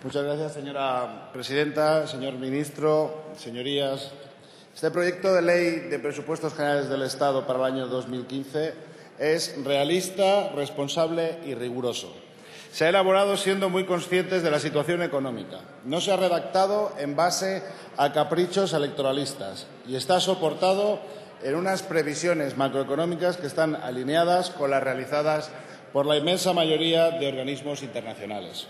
Muchas gracias, señora presidenta, señor ministro, señorías. Este proyecto de ley de presupuestos generales del Estado para el año 2015 es realista, responsable y riguroso. Se ha elaborado siendo muy conscientes de la situación económica. No se ha redactado en base a caprichos electoralistas y está soportado en unas previsiones macroeconómicas que están alineadas con las realizadas por la inmensa mayoría de organismos internacionales.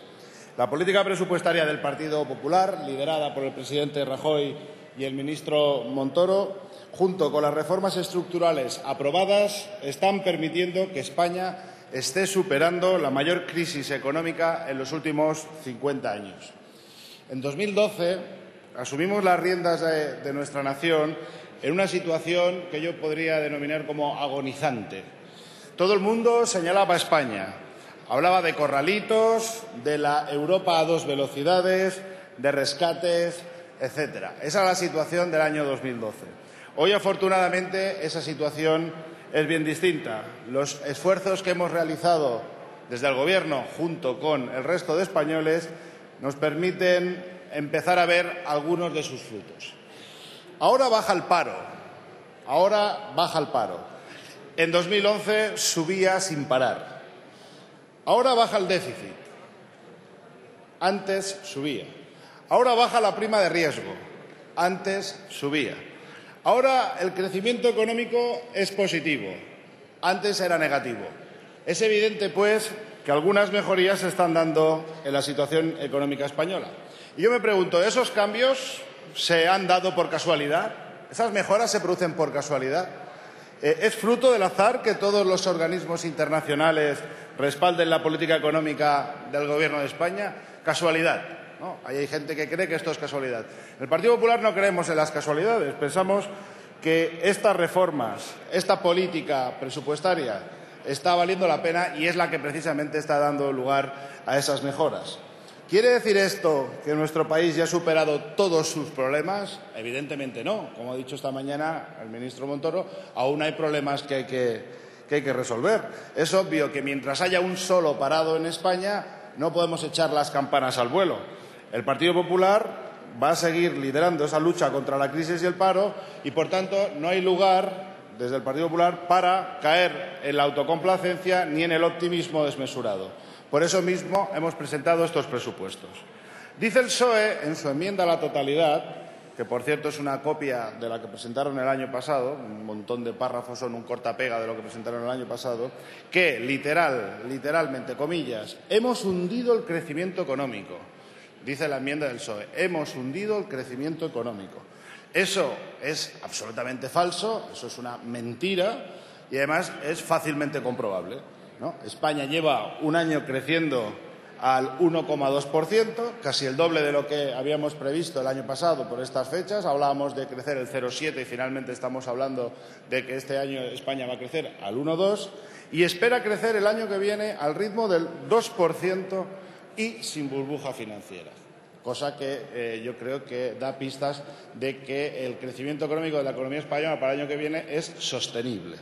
La política presupuestaria del Partido Popular, liderada por el presidente Rajoy y el ministro Montoro, junto con las reformas estructurales aprobadas, están permitiendo que España esté superando la mayor crisis económica en los últimos 50 años. En 2012 asumimos las riendas de nuestra nación en una situación que yo podría denominar como agonizante. Todo el mundo señalaba a España. Hablaba de corralitos, de la Europa a dos velocidades, de rescates, etcétera. Esa era la situación del año 2012. Hoy, afortunadamente, esa situación es bien distinta. Los esfuerzos que hemos realizado desde el Gobierno, junto con el resto de españoles, nos permiten empezar a ver algunos de sus frutos. Ahora baja el paro. En 2011 subía sin parar. Ahora baja el déficit. Antes subía. Ahora baja la prima de riesgo. Antes subía. Ahora el crecimiento económico es positivo. Antes era negativo. Es evidente, pues, que algunas mejorías se están dando en la situación económica española. Y yo me pregunto, ¿esos cambios se han dado por casualidad? ¿Esas mejoras se producen por casualidad? ¿Es fruto del azar que todos los organismos internacionales respalden la política económica del Gobierno de España? ¿Casualidad? ¿No? Hay gente que cree que esto es casualidad. En el Partido Popular no creemos en las casualidades. Pensamos que estas reformas, esta política presupuestaria está valiendo la pena y es la que precisamente está dando lugar a esas mejoras. ¿Quiere decir esto que nuestro país ya ha superado todos sus problemas? Evidentemente no. Como ha dicho esta mañana el ministro Montoro, aún hay problemas que hay que resolver. Es obvio que mientras haya un solo parado en España no podemos echar las campanas al vuelo. El Partido Popular va a seguir liderando esa lucha contra la crisis y el paro y, por tanto, no hay lugar desde el Partido Popular para caer en la autocomplacencia ni en el optimismo desmesurado. Por eso mismo hemos presentado estos presupuestos. Dice el PSOE en su enmienda a la totalidad, que por cierto es una copia de la que presentaron el año pasado, un montón de párrafos son un cortapega de lo que presentaron el año pasado, que literalmente, comillas, hemos hundido el crecimiento económico. Dice la enmienda del PSOE, hemos hundido el crecimiento económico. Eso es absolutamente falso, eso es una mentira y además es fácilmente comprobable, ¿no? España lleva un año creciendo al 1,2%, casi el doble de lo que habíamos previsto el año pasado por estas fechas. Hablábamos de crecer el 0,7 y finalmente estamos hablando de que este año España va a crecer al 1,2 y espera crecer el año que viene al ritmo del 2% y sin burbuja financiera. Cosa que yo creo que da pistas de que el crecimiento económico de la economía española para el año que viene es sostenible.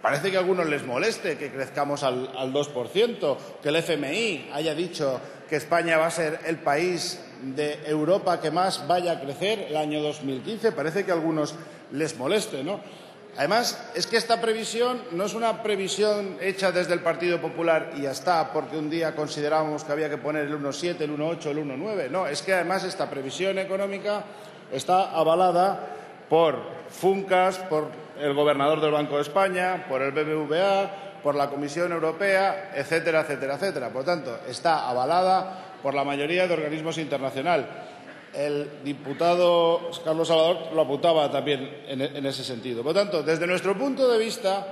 Parece que a algunos les moleste que crezcamos al 2%, que el FMI haya dicho que España va a ser el país de Europa que más vaya a crecer el año 2015. Parece que a algunos les moleste, ¿no? Además, es que esta previsión no es una previsión hecha desde el Partido Popular y ya está, porque un día considerábamos que había que poner el 1,7, el 1,8, el 1,9. No, es que además esta previsión económica está avalada por Funcas, por el gobernador del Banco de España, por el BBVA, por la Comisión Europea, etcétera, etcétera, etcétera. Por tanto, está avalada por la mayoría de organismos internacionales. El diputado Carlos Salvador lo apuntaba también en ese sentido. Por tanto, desde nuestro punto de vista,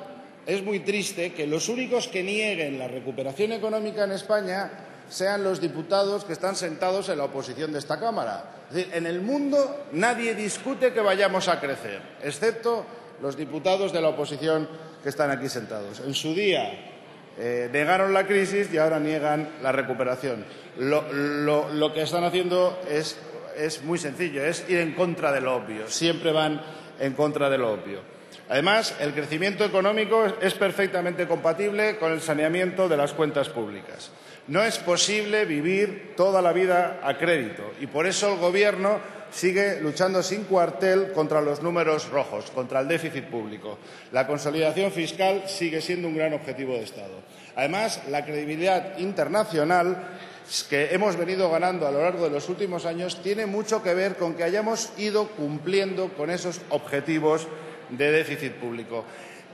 es muy triste que los únicos que nieguen la recuperación económica en España sean los diputados que están sentados en la oposición de esta Cámara. Es decir, en el mundo nadie discute que vayamos a crecer, excepto los diputados de la oposición que están aquí sentados. En su día negaron la crisis y ahora niegan la recuperación. Lo que están haciendo es muy sencillo, es ir en contra de lo obvio. Siempre van en contra de lo obvio. Además, el crecimiento económico es perfectamente compatible con el saneamiento de las cuentas públicas. No es posible vivir toda la vida a crédito y por eso el Gobierno sigue luchando sin cuartel contra los números rojos, contra el déficit público. La consolidación fiscal sigue siendo un gran objetivo de Estado. Además, la credibilidad internacional que hemos venido ganando a lo largo de los últimos años tiene mucho que ver con que hayamos ido cumpliendo con esos objetivos de déficit público.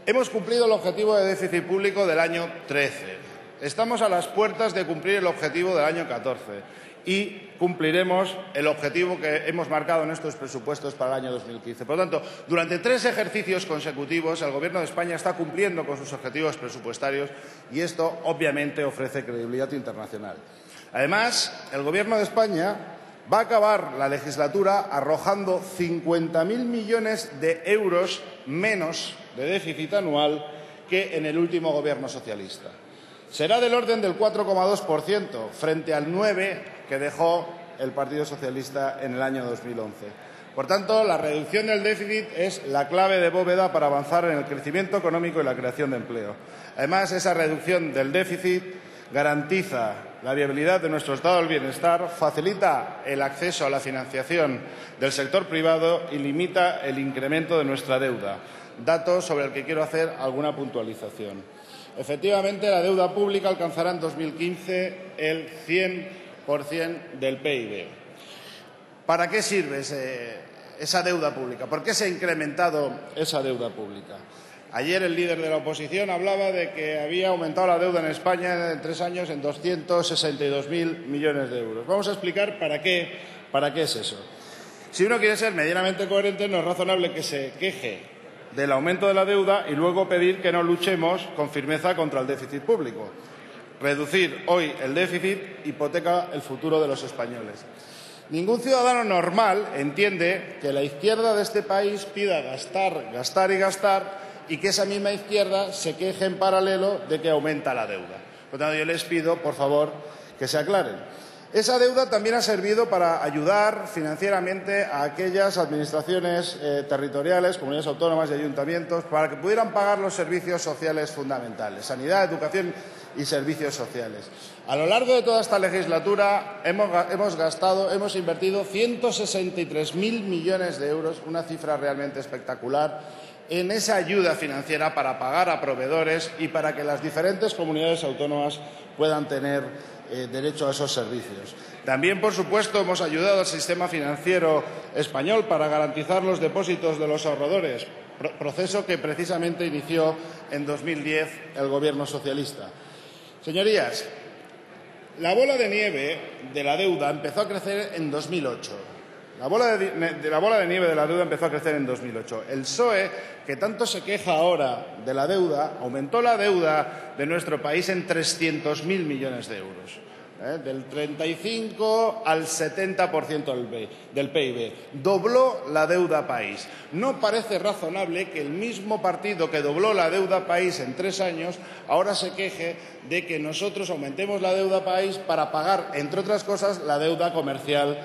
Hemos cumplido el objetivo de déficit público del año 13. Estamos a las puertas de cumplir el objetivo del año 14 y cumpliremos el objetivo que hemos marcado en estos presupuestos para el año 2015. Por lo tanto, durante 3 ejercicios consecutivos el Gobierno de España está cumpliendo con sus objetivos presupuestarios y esto, obviamente, ofrece credibilidad internacional. Además, el Gobierno de España va a acabar la legislatura arrojando 50.000 millones de euros menos de déficit anual que en el último Gobierno socialista. Será del orden del 4,2% frente al 9% que dejó el Partido Socialista en el año 2011. Por tanto, la reducción del déficit es la clave de bóveda para avanzar en el crecimiento económico y la creación de empleo. Además, esa reducción del déficit garantiza la viabilidad de nuestro estado del bienestar, facilita el acceso a la financiación del sector privado y limita el incremento de nuestra deuda, dato sobre el que quiero hacer alguna puntualización. Efectivamente, la deuda pública alcanzará en 2015 el 100% del PIB. ¿Para qué sirve esa deuda pública? ¿Por qué se ha incrementado esa deuda pública? Ayer el líder de la oposición hablaba de que había aumentado la deuda en España en 3 años en 262.000 millones de euros. Vamos a explicar para qué es eso. Si uno quiere ser medianamente coherente, no es razonable que se queje del aumento de la deuda y luego pedir que no luchemos con firmeza contra el déficit público. Reducir hoy el déficit hipoteca el futuro de los españoles. Ningún ciudadano normal entiende que la izquierda de este país pida gastar, gastar y gastar y que esa misma izquierda se queje en paralelo de que aumenta la deuda. Por lo tanto, yo les pido, por favor, que se aclaren. Esa deuda también ha servido para ayudar financieramente a aquellas administraciones territoriales, comunidades autónomas y ayuntamientos, para que pudieran pagar los servicios sociales fundamentales, sanidad, educación y servicios sociales. A lo largo de toda esta legislatura hemos invertido 163.000 millones de euros, una cifra realmente espectacular, en esa ayuda financiera para pagar a proveedores y para que las diferentes comunidades autónomas puedan tener derecho a esos servicios. También, por supuesto, hemos ayudado al sistema financiero español para garantizar los depósitos de los ahorradores, proceso que precisamente inició en 2010 el Gobierno socialista. Señorías, la bola de nieve de la deuda empezó a crecer en 2008. La bola de nieve de la deuda empezó a crecer en 2008. El PSOE, que tanto se queja ahora de la deuda, aumentó la deuda de nuestro país en 300.000 millones de euros, del 35 al 70% del PIB. Dobló la deuda país. No parece razonable que el mismo partido que dobló la deuda país en 3 años ahora se queje de que nosotros aumentemos la deuda país para pagar, entre otras cosas, la deuda comercial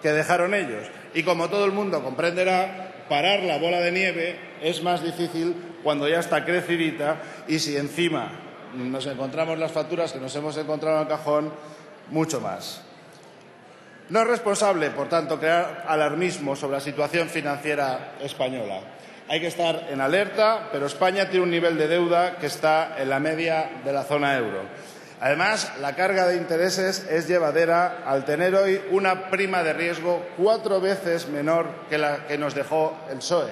que dejaron ellos. Y como todo el mundo comprenderá, parar la bola de nieve es más difícil cuando ya está crecidita y si encima nos encontramos las facturas que nos hemos encontrado en el cajón, mucho más. No es responsable, por tanto, crear alarmismo sobre la situación financiera española. Hay que estar en alerta, pero España tiene un nivel de deuda que está en la media de la zona euro. Además, la carga de intereses es llevadera al tener hoy una prima de riesgo 4 veces menor que la que nos dejó el PSOE.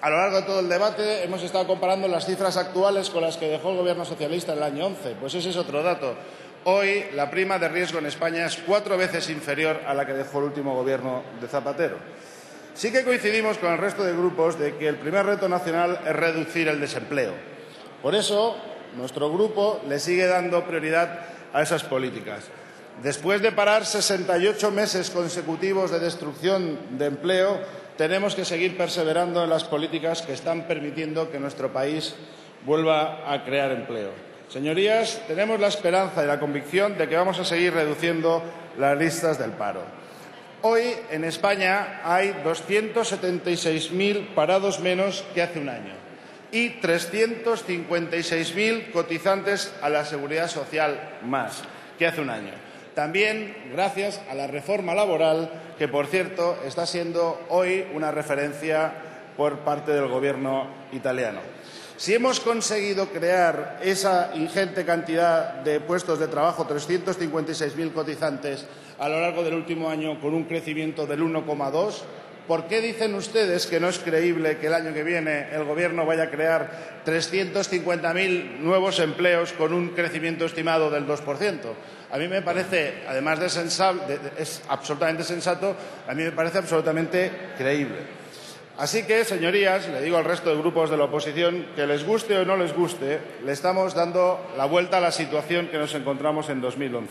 A lo largo de todo el debate hemos estado comparando las cifras actuales con las que dejó el Gobierno socialista en el año 11. Pues ese es otro dato. Hoy la prima de riesgo en España es 4 veces inferior a la que dejó el último Gobierno de Zapatero. Sí que coincidimos con el resto de grupos de que el primer reto nacional es reducir el desempleo. Por eso, nuestro grupo le sigue dando prioridad a esas políticas. Después de parar 68 meses consecutivos de destrucción de empleo, tenemos que seguir perseverando en las políticas que están permitiendo que nuestro país vuelva a crear empleo. Señorías, tenemos la esperanza y la convicción de que vamos a seguir reduciendo las listas del paro. Hoy, en España, hay 276.000 parados menos que hace un año y 356.000 cotizantes a la Seguridad Social más, que hace un año. También gracias a la reforma laboral, que, por cierto, está siendo hoy una referencia por parte del Gobierno italiano. Si hemos conseguido crear esa ingente cantidad de puestos de trabajo, 356.000 cotizantes a lo largo del último año, con un crecimiento del 1,2%, ¿por qué dicen ustedes que no es creíble que el año que viene el Gobierno vaya a crear 350.000 nuevos empleos con un crecimiento estimado del 2%? A mí me parece, además de es absolutamente sensato, a mí me parece absolutamente creíble. Así que, señorías, le digo al resto de grupos de la oposición que, les guste o no les guste, le estamos dando la vuelta a la situación que nos encontramos en 2011.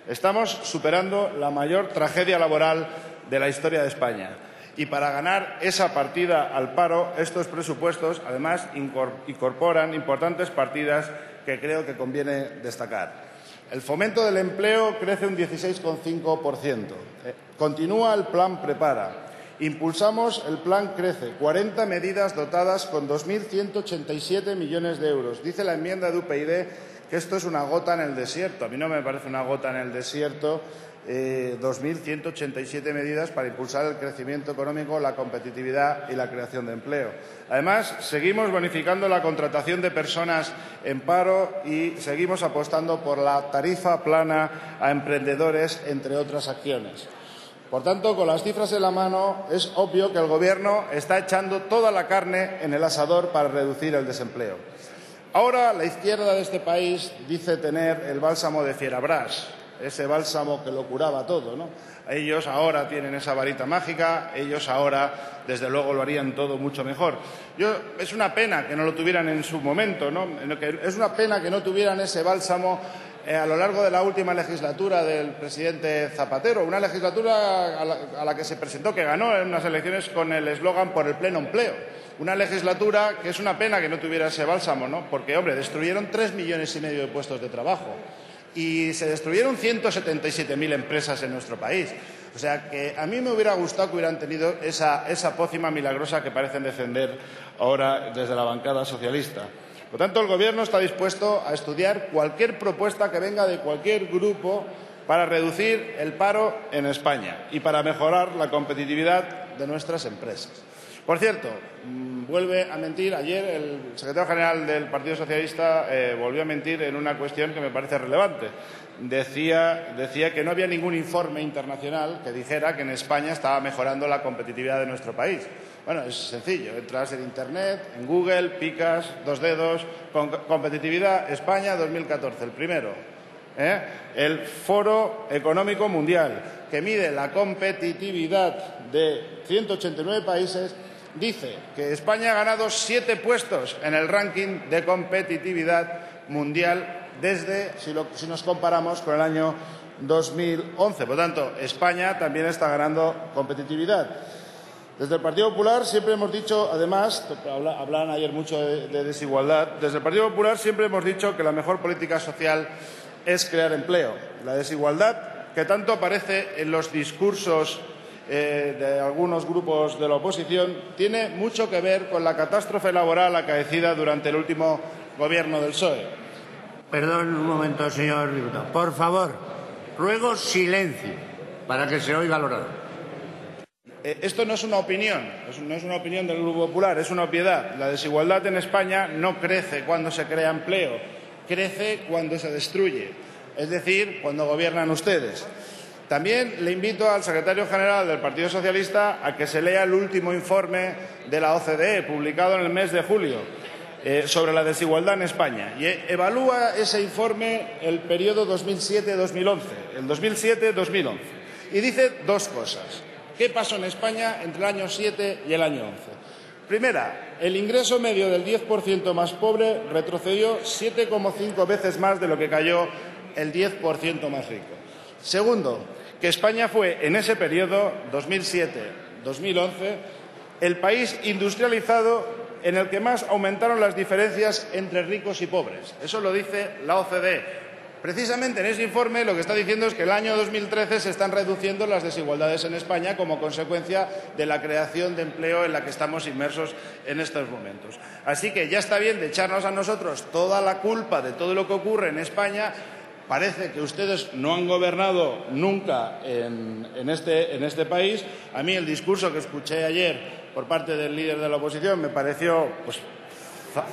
Estamos superando la mayor tragedia laboral de la historia de España. Y para ganar esa partida al paro, estos presupuestos, además, incorporan importantes partidas que creo que conviene destacar. El fomento del empleo crece un 16,5%. Continúa el plan Prepara. Impulsamos el plan Crece, 40 medidas dotadas con 2.187 millones de euros. Dice la enmienda de UPyD que esto es una gota en el desierto. A mí no me parece una gota en el desierto. 2.187 medidas para impulsar el crecimiento económico, la competitividad y la creación de empleo. Además, seguimos bonificando la contratación de personas en paro y seguimos apostando por la tarifa plana a emprendedores, entre otras acciones. Por tanto, con las cifras en la mano, es obvio que el Gobierno está echando toda la carne en el asador para reducir el desempleo. Ahora, la izquierda de este país dice tener el bálsamo de Fierabras, ese bálsamo que lo curaba todo, ¿no? Ellos ahora tienen esa varita mágica, ellos ahora, desde luego, lo harían todo mucho mejor. Es una pena que no lo tuvieran en su momento, ¿no? Es una pena que no tuvieran ese bálsamo a lo largo de la última legislatura del presidente Zapatero, una legislatura a la que se presentó, que ganó en unas elecciones con el eslogan por el pleno empleo. Una legislatura que es una pena que no tuviera ese bálsamo, ¿no? Porque, hombre, destruyeron 3,5 millones de puestos de trabajo y se destruyeron 177.000 empresas en nuestro país. O sea, que a mí me hubiera gustado que hubieran tenido esa pócima milagrosa que parecen defender ahora desde la bancada socialista. Por tanto, el Gobierno está dispuesto a estudiar cualquier propuesta que venga de cualquier grupo para reducir el paro en España y para mejorar la competitividad de nuestras empresas. Por cierto, vuelve a mentir. Ayer el secretario general del Partido Socialista volvió a mentir en una cuestión que me parece relevante. Decía que no había ningún informe internacional que dijera que en España estaba mejorando la competitividad de nuestro país. Bueno, es sencillo. Entras en Internet, en Google, picas, dos dedos, competitividad España 2014, el primero. El Foro Económico Mundial, que mide la competitividad de 189 países, dice que España ha ganado 7 puestos en el ranking de competitividad mundial si nos comparamos con el año 2011. Por tanto, España también está ganando competitividad. Desde el Partido Popular siempre hemos dicho, además, hablan ayer mucho de desigualdad, desde el Partido Popular siempre hemos dicho que la mejor política social es crear empleo. La desigualdad, que tanto aparece en los discursos de algunos grupos de la oposición, tiene mucho que ver con la catástrofe laboral acaecida durante el último Gobierno del PSOE. Perdón, un momento, señor diputado. Por favor, ruego silencio para que se oiga el orador. Esto no es una opinión, no es una opinión del Grupo Popular, es una obviedad. La desigualdad en España no crece cuando se crea empleo, crece cuando se destruye, es decir, cuando gobiernan ustedes. También le invito al secretario general del Partido Socialista a que se lea el último informe de la OCDE, publicado en el mes de julio, sobre la desigualdad en España. Y evalúa ese informe el periodo 2007-2011, el 2007-2011. Y dice dos cosas. ¿Qué pasó en España entre el año 7 y el año 11? Primera, el ingreso medio del 10% más pobre retrocedió 7,5 veces más de lo que cayó el 10% más rico. Segundo, que España fue en ese periodo, 2007-2011, el país industrializado en el que más aumentaron las diferencias entre ricos y pobres. Eso lo dice la OCDE. Precisamente en ese informe lo que está diciendo es que el año 2013 se están reduciendo las desigualdades en España como consecuencia de la creación de empleo en la que estamos inmersos en estos momentos. Así que ya está bien de echarnos a nosotros toda la culpa de todo lo que ocurre en España. parece que ustedes no han gobernado nunca en este país. A mí el discurso que escuché ayer por parte del líder de la oposición me pareció pues,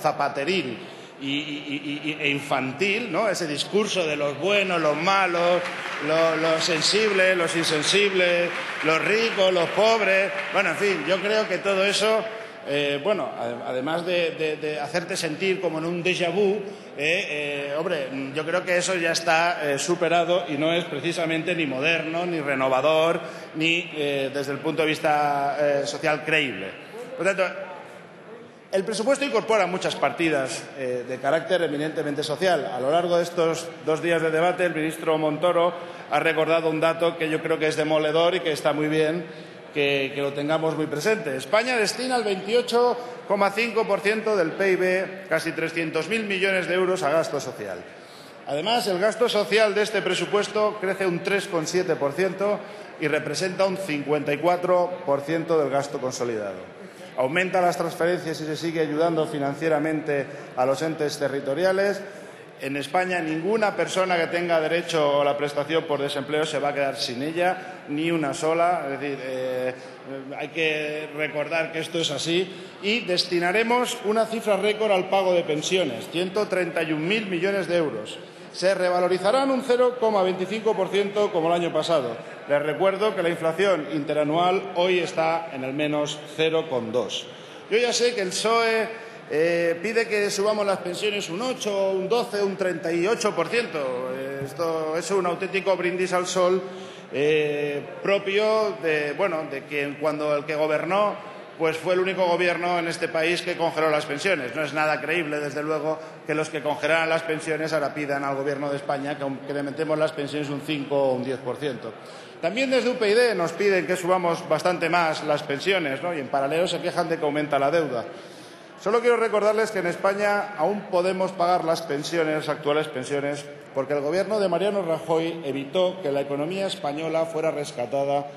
zapateril e infantil, ¿no? Ese discurso de los buenos, los malos, los sensibles, los insensibles, los ricos, los pobres. Bueno, en fin, yo creo que todo eso, además de hacerte sentir como en un déjà vu, hombre, yo creo que eso ya está superado y no es precisamente ni moderno, ni renovador, ni desde el punto de vista social creíble. Por tanto, el presupuesto incorpora muchas partidas de carácter eminentemente social. A lo largo de estos 2 días de debate, el ministro Montoro ha recordado un dato que yo creo que es demoledor y que está muy bien que lo tengamos muy presente. España destina el 28,5% del PIB, casi 300.000 millones de euros, a gasto social. Además, el gasto social de este presupuesto crece un 3,7% y representa un 54% del gasto consolidado. Aumenta las transferencias y se sigue ayudando financieramente a los entes territoriales. En España ninguna persona que tenga derecho a la prestación por desempleo se va a quedar sin ella, ni una sola. Es decir, hay que recordar que esto es así. Y destinaremos una cifra récord al pago de pensiones, 131.000 millones de euros. Se revalorizarán un 0,25% como el año pasado. Les recuerdo que la inflación interanual hoy está en el menos 0,2. Yo ya sé que el PSOE pide que subamos las pensiones un 8, un 12, un 38%. Esto es un auténtico brindis al sol propio de quien cuando el que gobernó pues fue el único gobierno en este país que congeló las pensiones. No es nada creíble, desde luego, que los que congelaran las pensiones ahora pidan al Gobierno de España que incrementemos las pensiones un 5 o un 10%. También desde UPyD nos piden que subamos bastante más las pensiones, ¿no? Y en paralelo se quejan de que aumenta la deuda. Solo quiero recordarles que en España aún podemos pagar las actuales pensiones, porque el Gobierno de Mariano Rajoy evitó que la economía española fuera rescatada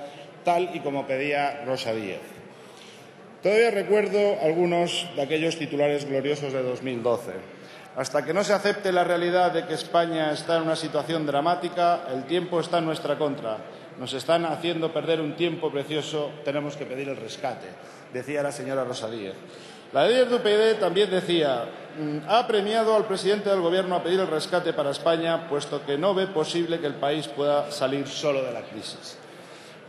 tal y como pedía Rosa Díez. Todavía recuerdo algunos de aquellos titulares gloriosos de 2012. Hasta que no se acepte la realidad de que España está en una situación dramática, el tiempo está en nuestra contra. Nos están haciendo perder un tiempo precioso, tenemos que pedir el rescate, decía la señora Rosa Díez. La líder de UPyD también decía, ha premiado al presidente del Gobierno a pedir el rescate para España, puesto que no ve posible que el país pueda salir solo de la crisis.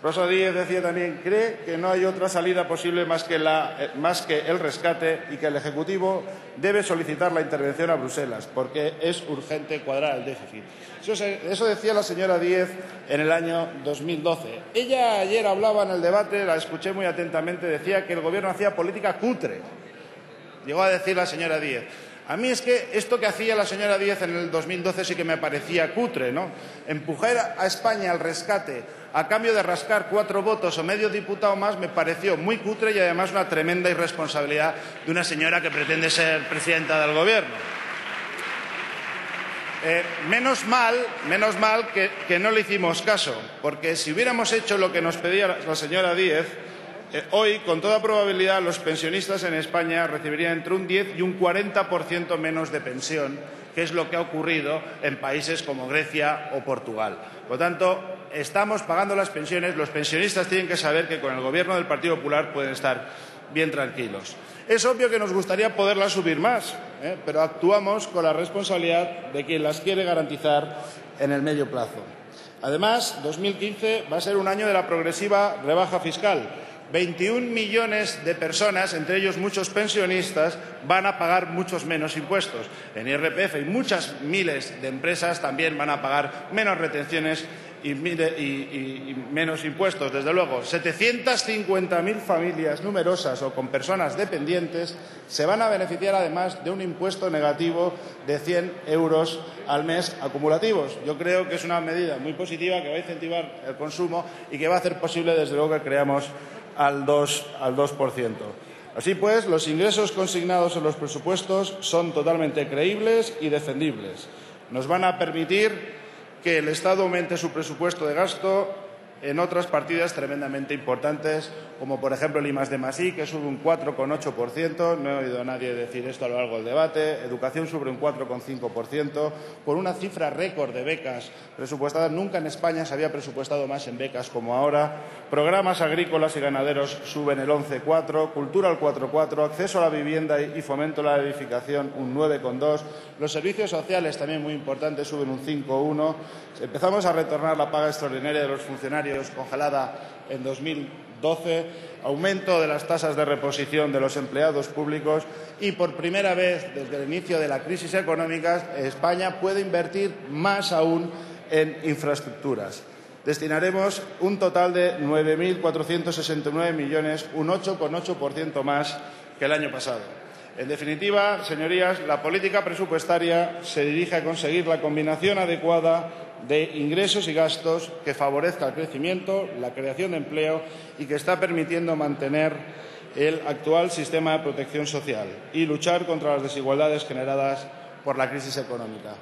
Rosa Díez decía también, cree que no hay otra salida posible más que el rescate y que el Ejecutivo debe solicitar la intervención a Bruselas, porque es urgente cuadrar el déficit. Eso decía la señora Díez en el año 2012. Ella ayer hablaba en el debate, la escuché muy atentamente, decía que el Gobierno hacía política cutre. Llegó a decir la señora Díez. A mí es que esto que hacía la señora Díez en el 2012 sí que me parecía cutre, ¿no? Empujar a España al rescate a cambio de rascar 4 votos o medio diputado más me pareció muy cutre y además una tremenda irresponsabilidad de una señora que pretende ser presidenta del Gobierno. Menos mal que no le hicimos caso, porque si hubiéramos hecho lo que nos pedía la señora Díez, hoy, con toda probabilidad, los pensionistas en España recibirían entre un 10 y un 40% menos de pensión, que es lo que ha ocurrido en países como Grecia o Portugal. Por lo tanto, estamos pagando las pensiones. Los pensionistas tienen que saber que con el Gobierno del Partido Popular pueden estar bien tranquilos. Es obvio que nos gustaría poderlas subir más, pero actuamos con la responsabilidad de quien las quiere garantizar en el medio plazo. Además, 2015 va a ser un año de la progresiva rebaja fiscal. 21 millones de personas, entre ellos muchos pensionistas, van a pagar muchos menos impuestos en IRPF y muchas miles de empresas también van a pagar menos retenciones y menos impuestos. Desde luego, 750.000 familias numerosas o con personas dependientes se van a beneficiar además de un impuesto negativo de 100 euros al mes acumulativos. Yo creo que es una medida muy positiva que va a incentivar el consumo y que va a hacer posible, desde luego, que creamos al 2%. Así pues, los ingresos consignados en los presupuestos son totalmente creíbles y defendibles. Nos van a permitir que el Estado aumente su presupuesto de gasto en otras partidas tremendamente importantes, como por ejemplo el I+D+I, que sube un 4,8%, no he oído a nadie decir esto a lo largo del debate, educación sube un 4,5%, con una cifra récord de becas presupuestadas. Nunca en España se había presupuestado más en becas como ahora. Programas agrícolas y ganaderos suben el 11,4%, cultura el 4,4%, acceso a la vivienda y fomento a la edificación un 9,2%, los servicios sociales, también muy importantes, suben un 5,1%. Empezamos a retornar la paga extraordinaria de los funcionarios congelada en 2012, aumento de las tasas de reposición de los empleados públicos y, por primera vez desde el inicio de la crisis económica, España puede invertir más aún en infraestructuras. Destinaremos un total de 9.469 millones, un 8,8% más que el año pasado. En definitiva, señorías, la política presupuestaria se dirige a conseguir la combinación adecuada de ingresos y gastos que favorezca el crecimiento, la creación de empleo y que está permitiendo mantener el actual sistema de protección social y luchar contra las desigualdades generadas por la crisis económica.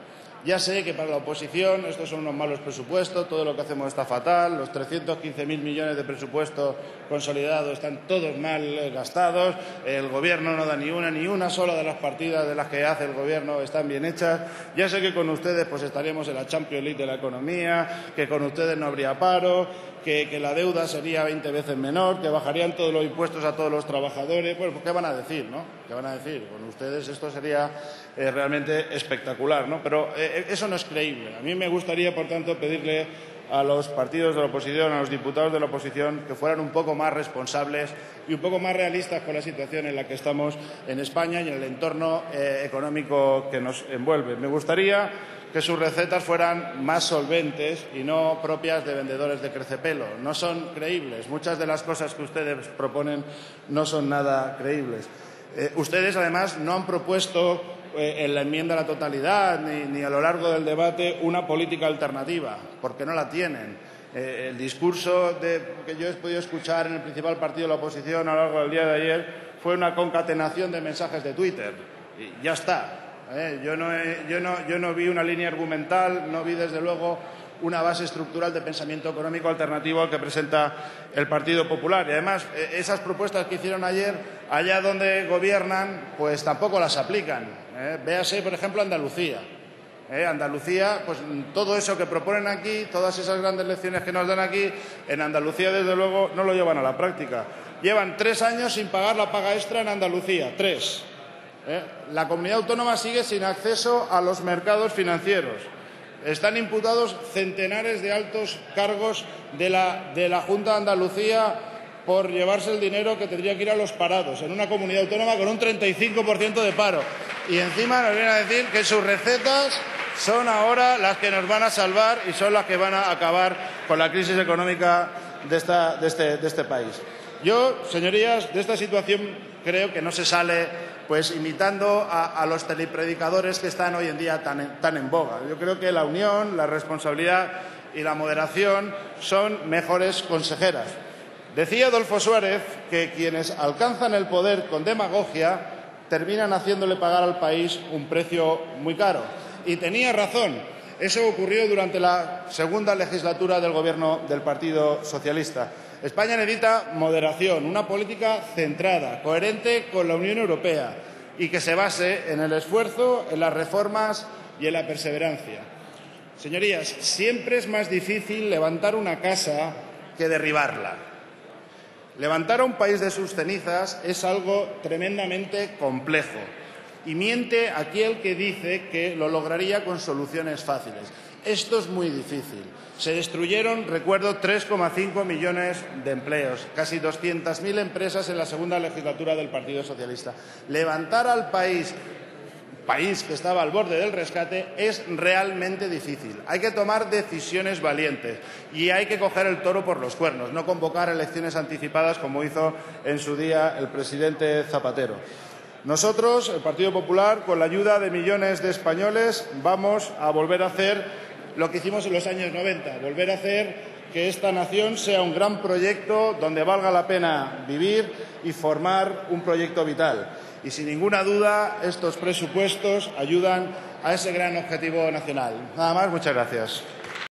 Ya sé que para la oposición estos son unos malos presupuestos, todo lo que hacemos está fatal, los 315.000 millones de presupuesto consolidado están todos mal gastados, el Gobierno no da ni una sola de las partidas de las que hace el Gobierno están bien hechas. Ya sé que con ustedes pues estaríamos en la Champions League de la economía, que con ustedes no habría paro, que la deuda sería 20 veces menor, que bajarían todos los impuestos a todos los trabajadores. Bueno, pues ¿qué van a decir, no? ¿Qué van a decir? Con ustedes esto sería realmente espectacular, ¿no? Pero eso no es creíble. A mí me gustaría, por tanto, pedirle a los partidos de la oposición, a los diputados de la oposición, que fueran un poco más responsables y un poco más realistas con la situación en la que estamos en España y en el entorno económico que nos envuelve. Me gustaría que sus recetas fueran más solventes y no propias de vendedores de crecepelo. No son creíbles. Muchas de las cosas que ustedes proponen no son nada creíbles. Ustedes, además, no han propuesto en la enmienda a la totalidad ni a lo largo del debate una política alternativa, porque no la tienen. El discurso que yo he podido escuchar en el principal partido de la oposición a lo largo del día de ayer fue una concatenación de mensajes de Twitter. Y ya está. Yo no vi una línea argumental, no vi, desde luego, una base estructural de pensamiento económico alternativo al que presenta el Partido Popular. Y, además, esas propuestas que hicieron ayer, allá donde gobiernan, pues tampoco las aplican. Véase, por ejemplo, Andalucía. Andalucía, pues todo eso que proponen aquí, todas esas grandes lecciones que nos dan aquí, en Andalucía, desde luego, no lo llevan a la práctica. Llevan 3 años sin pagar la paga extra en Andalucía, 3. La comunidad autónoma sigue sin acceso a los mercados financieros. Están imputados centenares de altos cargos de la Junta de Andalucía por llevarse el dinero que tendría que ir a los parados, en una comunidad autónoma con un 35% de paro. Y encima nos vienen a decir que sus recetas son ahora las que nos van a salvar y son las que van a acabar con la crisis económica de este país. Yo, señorías, de esta situación creo que no se sale pues imitando a los telepredicadores que están hoy en día tan en boga. Yo creo que la unión, la responsabilidad y la moderación son mejores consejeras. Decía Adolfo Suárez que quienes alcanzan el poder con demagogia terminan haciéndole pagar al país un precio muy caro. Y tenía razón. Eso ocurrió durante la segunda legislatura del Gobierno del Partido Socialista. España necesita moderación, una política centrada, coherente con la Unión Europea y que se base en el esfuerzo, en las reformas y en la perseverancia. Señorías, siempre es más difícil levantar una casa que derribarla. Levantar a un país de sus cenizas es algo tremendamente complejo. Y miente aquel que dice que lo lograría con soluciones fáciles. Esto es muy difícil. Se destruyeron, recuerdo, 3,5 millones de empleos, casi 200.000 empresas en la segunda legislatura del Partido Socialista. Levantar al país que estaba al borde del rescate es realmente difícil. Hay que tomar decisiones valientes y hay que coger el toro por los cuernos, no convocar elecciones anticipadas como hizo en su día el presidente Zapatero. Nosotros, el Partido Popular, con la ayuda de millones de españoles, vamos a volver a hacer lo que hicimos en los años 90, volver a hacer que esta nación sea un gran proyecto donde valga la pena vivir y formar un proyecto vital. Y sin ninguna duda, estos presupuestos ayudan a ese gran objetivo nacional. Nada más, muchas gracias.